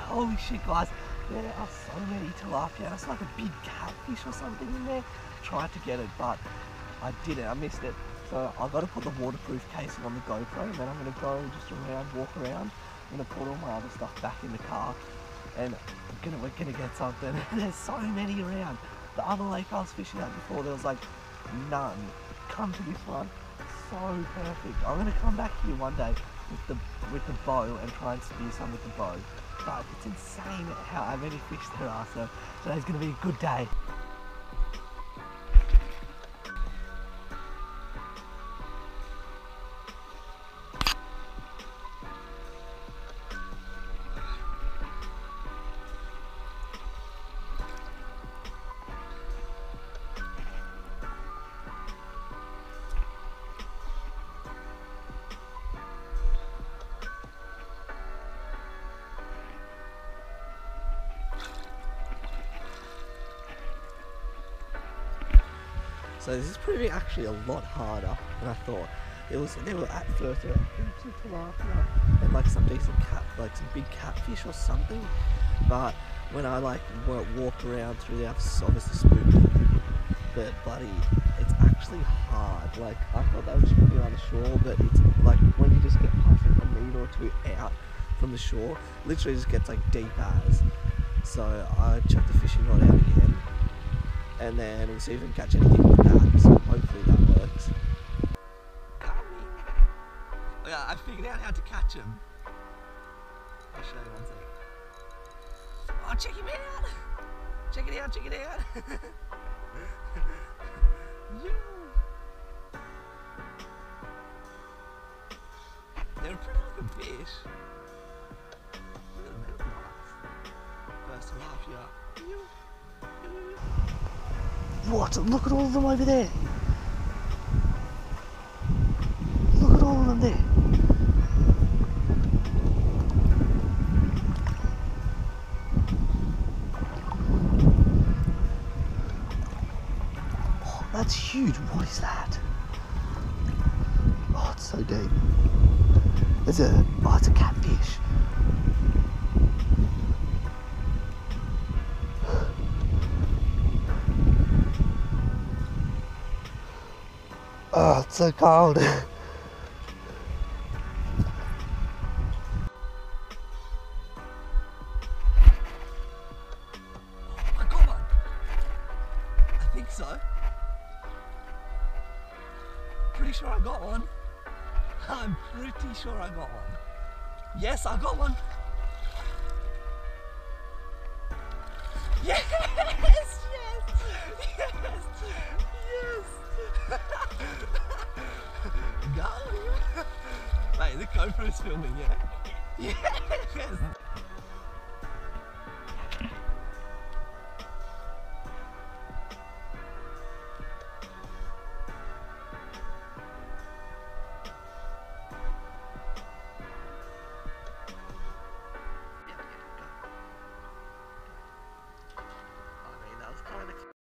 holy shit, guys, there are so many tilapia. That's like a big catfish or something in there. Tried to get it, but I didn't. I missed it. So I've got to put the waterproof casing on the GoPro, and then I'm going to go just around, walk around. I'm going to put all my other stuff back in the car, and we're gonna get something. There's so many around. The other lake I was fishing at before, there was like none. Come to this one, so perfect. I'm gonna come back here one day with the bow and try and spear some with the bow. But it's insane how many fish there are. So today's gonna be a good day. So this is proving actually a lot harder than I thought. They were at first heaps of tilapia and like some decent some big catfish or something. But when I walk around through there, I've obviously spooked them. But buddy, it's actually hard. Like I thought they would just be on the shore, but it's like when you just get past like a meter or two out from the shore, literally just gets like deep as. So I chucked the fishing rod out again. And then we'll see if we can catch anything with that, so hopefully that works. Coming! Oh yeah, I figured out how to catch him. I'll show you one second. Oh, check him out! Check it out, check it out! They're a pretty looking fish. Look at them, they look nice. First tilapia. What? Look at all of them over there. Look at all of them there. Oh, that's huge. What is that? Oh, it's so deep. It's a catfish. Oh, it's so cold. I got one. I think so. Pretty sure I got one. I'm pretty sure I got one. Yes, I got one. Yes! Yes! Yes! Yes! Go! Mate, the GoPro's filming, yeah? Yes!